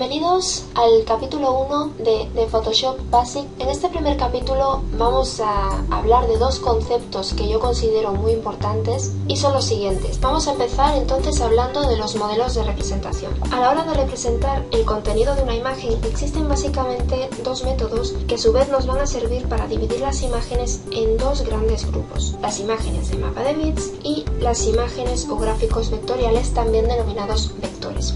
Bienvenidos al capítulo 1 de Photoshop Basic. En este primer capítulo vamos a hablar de dos conceptos que yo considero muy importantes y son los siguientes. Vamos a empezar entonces hablando de los modelos de representación. A la hora de representar el contenido de una imagen existen básicamente dos métodos que a su vez nos van a servir para dividir las imágenes en dos grandes grupos: las imágenes de mapa de bits y las imágenes o gráficos vectoriales, también denominados vectores.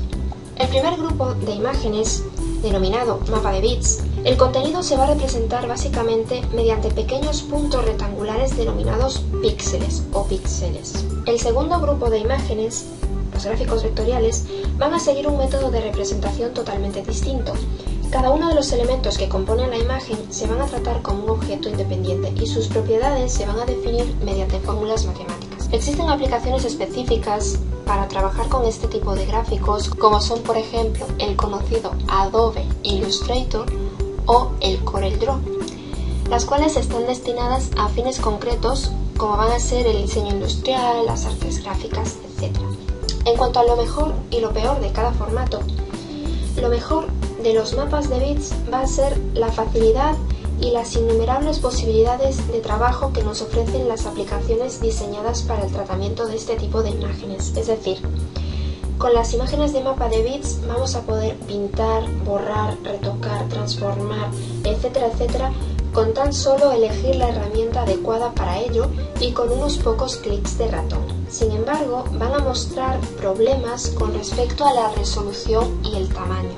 El primer grupo de imágenes, denominado mapa de bits, el contenido se va a representar básicamente mediante pequeños puntos rectangulares denominados píxeles o píxeles. El segundo grupo de imágenes, los gráficos vectoriales, van a seguir un método de representación totalmente distinto. Cada uno de los elementos que componen la imagen se van a tratar como un objeto independiente y sus propiedades se van a definir mediante fórmulas matemáticas. Existen aplicaciones específicas para trabajar con este tipo de gráficos, como son por ejemplo el conocido Adobe Illustrator o el CorelDRAW, las cuales están destinadas a fines concretos como van a ser el diseño industrial, las artes gráficas, etc. En cuanto a lo mejor y lo peor de cada formato, lo mejor de los mapas de bits va a ser la facilidad y las innumerables posibilidades de trabajo que nos ofrecen las aplicaciones diseñadas para el tratamiento de este tipo de imágenes. Es decir, con las imágenes de mapa de bits vamos a poder pintar, borrar, retocar, transformar, etcétera, etcétera, con tan solo elegir la herramienta adecuada para ello y con unos pocos clics de ratón. Sin embargo, van a mostrar problemas con respecto a la resolución y el tamaño.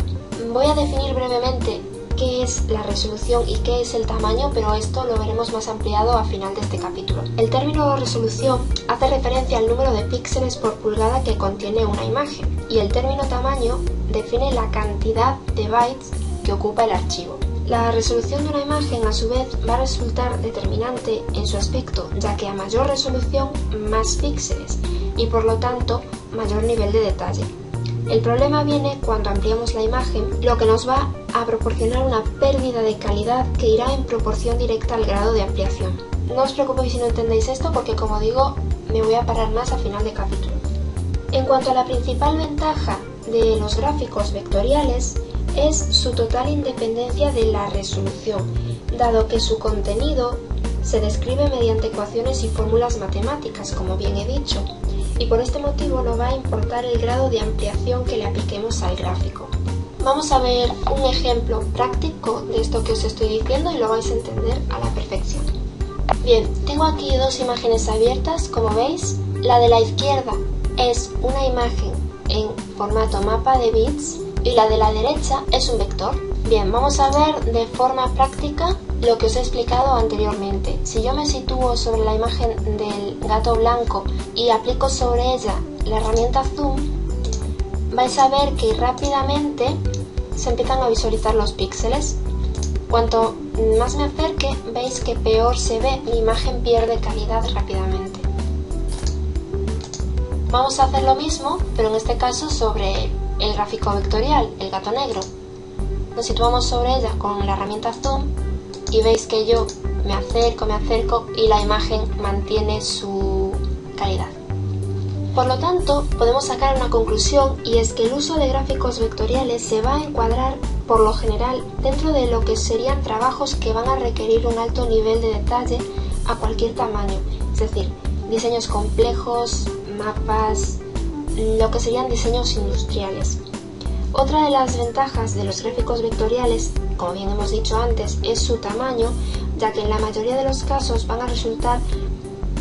Voy a definir brevemente qué es la resolución y qué es el tamaño, pero esto lo veremos más ampliado a final de este capítulo. El término resolución hace referencia al número de píxeles por pulgada que contiene una imagen, y el término tamaño define la cantidad de bytes que ocupa el archivo. La resolución de una imagen, a su vez, va a resultar determinante en su aspecto, ya que a mayor resolución, más píxeles, y por lo tanto, mayor nivel de detalle. El problema viene cuando ampliamos la imagen, lo que nos va a proporcionar una pérdida de calidad que irá en proporción directa al grado de ampliación. No os preocupéis si no entendéis esto, porque como digo, me voy a parar más a final de capítulo. En cuanto a la principal ventaja de los gráficos vectoriales, es su total independencia de la resolución, dado que su contenido se describe mediante ecuaciones y fórmulas matemáticas, como bien he dicho, y por este motivo no va a importar el grado de ampliación que le apliquemos al gráfico. Vamos a ver un ejemplo práctico de esto que os estoy diciendo y lo vais a entender a la perfección. Bien, tengo aquí dos imágenes abiertas, como veis. La de la izquierda es una imagen en formato mapa de bits y la de la derecha es un vector. Bien, vamos a ver de forma práctica lo que os he explicado anteriormente. Si yo me sitúo sobre la imagen del gato blanco y aplico sobre ella la herramienta zoom, vais a ver que rápidamente se empiezan a visualizar los píxeles. Cuanto más me acerque, veis que peor se ve, mi imagen pierde calidad rápidamente. Vamos a hacer lo mismo, pero en este caso sobre el gráfico vectorial, el gato negro. Nos situamos sobre ella con la herramienta zoom y veis que yo me acerco y la imagen mantiene su calidad. Por lo tanto, podemos sacar una conclusión, y es que el uso de gráficos vectoriales se va a encuadrar por lo general dentro de lo que serían trabajos que van a requerir un alto nivel de detalle a cualquier tamaño, es decir, diseños complejos, mapas, lo que serían diseños industriales. Otra de las ventajas de los gráficos vectoriales, como bien hemos dicho antes, es su tamaño, ya que en la mayoría de los casos van a resultar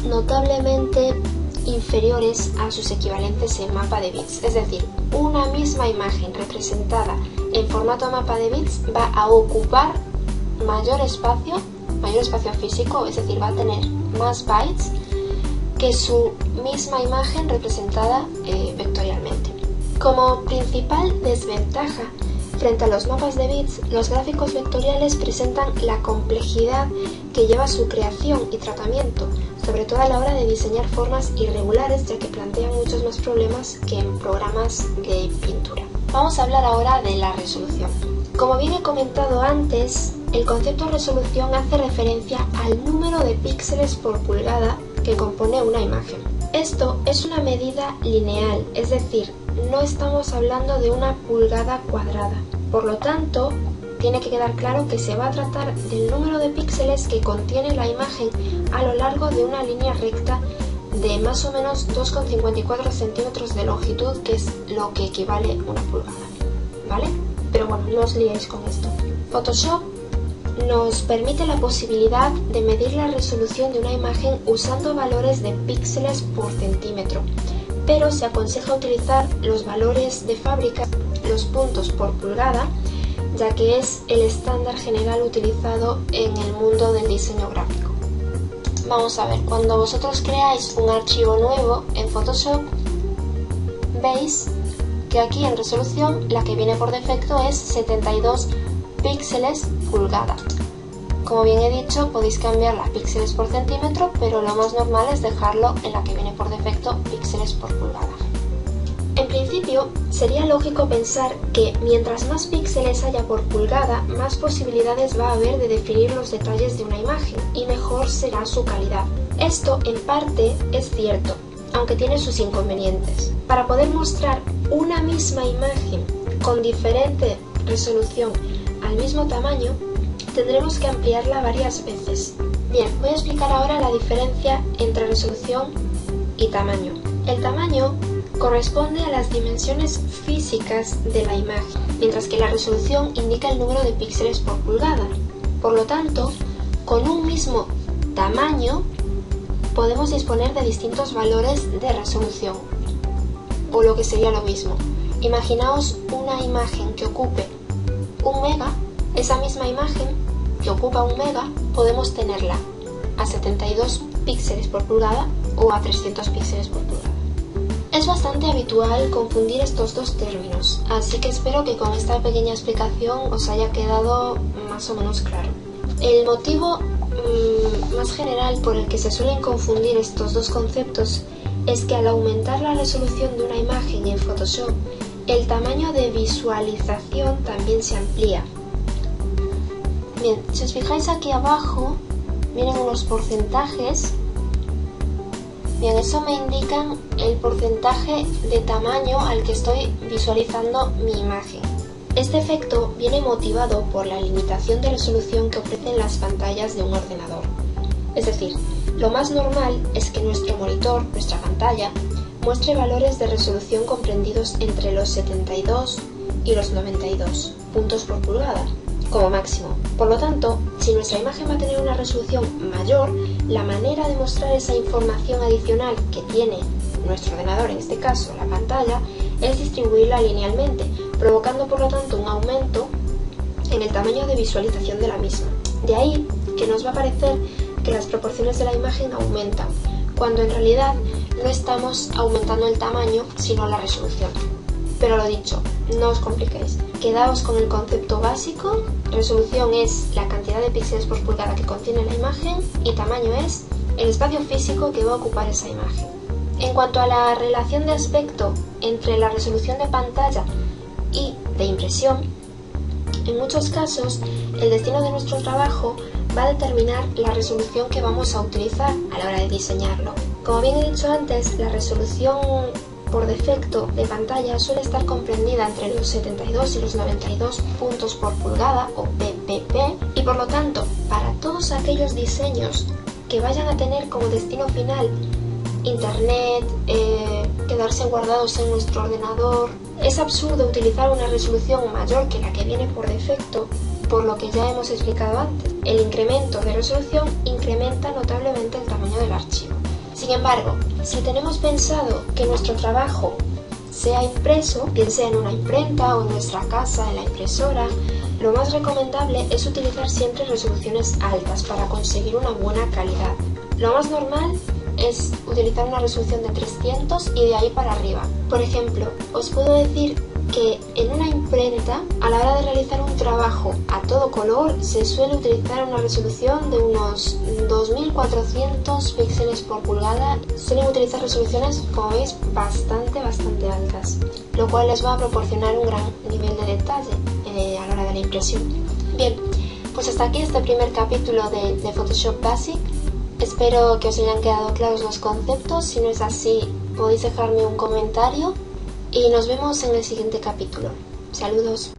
notablemente inferiores a sus equivalentes en mapa de bits. Es decir, una misma imagen representada en formato mapa de bits va a ocupar mayor espacio físico, es decir, va a tener más bytes que su misma imagen representada vectorialmente. Como principal desventaja frente a los mapas de bits, los gráficos vectoriales presentan la complejidad que lleva su creación y tratamiento, sobre todo a la hora de diseñar formas irregulares, ya que plantean muchos más problemas que en programas de pintura. Vamos a hablar ahora de la resolución. Como bien he comentado antes, el concepto resolución hace referencia al número de píxeles por pulgada que compone una imagen. Esto es una medida lineal, es decir, no estamos hablando de una pulgada cuadrada. Por lo tanto, tiene que quedar claro que se va a tratar del número de píxeles que contiene la imagen a lo largo de una línea recta de más o menos 2,54 centímetros de longitud, que es lo que equivale a una pulgada, ¿vale? Pero bueno, no os liéis con esto. Photoshop nos permite la posibilidad de medir la resolución de una imagen usando valores de píxeles por centímetro, pero se aconseja utilizar los valores de fábrica, los puntos por pulgada, ya que es el estándar general utilizado en el mundo del diseño gráfico. Vamos a ver, cuando vosotros creáis un archivo nuevo en Photoshop, veis que aquí en resolución la que viene por defecto es 72 píxeles pulgada. Como bien he dicho, podéis cambiar las píxeles por centímetro, pero lo más normal es dejarlo en la que viene por defecto píxeles por pulgada. En principio, sería lógico pensar que mientras más píxeles haya por pulgada, más posibilidades va a haber de definir los detalles de una imagen y mejor será su calidad. Esto, en parte, es cierto, aunque tiene sus inconvenientes. Para poder mostrar una misma imagen con diferente resolución al mismo tamaño, tendremos que ampliarla varias veces. Bien, voy a explicar ahora la diferencia entre resolución y tamaño. El tamaño corresponde a las dimensiones físicas de la imagen, mientras que la resolución indica el número de píxeles por pulgada. Por lo tanto, con un mismo tamaño podemos disponer de distintos valores de resolución, o lo que sería lo mismo. Imaginaos una imagen que ocupe 1 mega, esa misma imagen que ocupa 1 mega podemos tenerla a 72 píxeles por pulgada o a 300 píxeles por pulgada. Es bastante habitual confundir estos dos términos, así que espero que con esta pequeña explicación os haya quedado más o menos claro. El motivo más general por el que se suelen confundir estos dos conceptos es que al aumentar la resolución de una imagen en Photoshop, el tamaño de visualización también se amplía. Bien, si os fijáis aquí abajo, miren unos porcentajes. Bien, eso me indican el porcentaje de tamaño al que estoy visualizando mi imagen. Este efecto viene motivado por la limitación de resolución que ofrecen las pantallas de un ordenador. Es decir, lo más normal es que nuestro monitor, nuestra pantalla, muestre valores de resolución comprendidos entre los 72 y los 92 puntos por pulgada, como máximo. Por lo tanto, si nuestra imagen va a tener una resolución mayor, la manera de mostrar esa información adicional que tiene nuestro ordenador, en este caso la pantalla, es distribuirla linealmente, provocando por lo tanto un aumento en el tamaño de visualización de la misma. De ahí que nos va a parecer que las proporciones de la imagen aumentan, cuando en realidad no estamos aumentando el tamaño, sino la resolución. Pero lo dicho, no os compliquéis. Quedaos con el concepto básico. Resolución es la cantidad de píxeles por pulgada que contiene la imagen y tamaño es el espacio físico que va a ocupar esa imagen. En cuanto a la relación de aspecto entre la resolución de pantalla y de impresión, en muchos casos el destino de nuestro trabajo va a determinar la resolución que vamos a utilizar a la hora de diseñarlo. Como bien he dicho antes, la resolución por defecto de pantalla suele estar comprendida entre los 72 y los 92 puntos por pulgada o ppp, y por lo tanto, para todos aquellos diseños que vayan a tener como destino final internet, quedarse guardados en nuestro ordenador, es absurdo utilizar una resolución mayor que la que viene por defecto, por lo que ya hemos explicado antes. El incremento de resolución incrementa notablemente el tamaño del archivo. Sin embargo, si tenemos pensado que nuestro trabajo sea impreso, bien sea en una imprenta o en nuestra casa, en la impresora, lo más recomendable es utilizar siempre resoluciones altas para conseguir una buena calidad. Lo más normal es utilizar una resolución de 300 y de ahí para arriba. Por ejemplo, os puedo decir que en una imprenta, a la hora de realizar un trabajo a todo color, se suele utilizar una resolución de unos 2400 píxeles por pulgada. Suelen utilizar resoluciones, como veis, bastante altas, lo cual les va a proporcionar un gran nivel de detalle a la hora de la impresión. Bien, pues hasta aquí este primer capítulo de Photoshop Basic. Espero que os hayan quedado claros los conceptos. Si no es así, podéis dejarme un comentario y nos vemos en el siguiente capítulo. Saludos.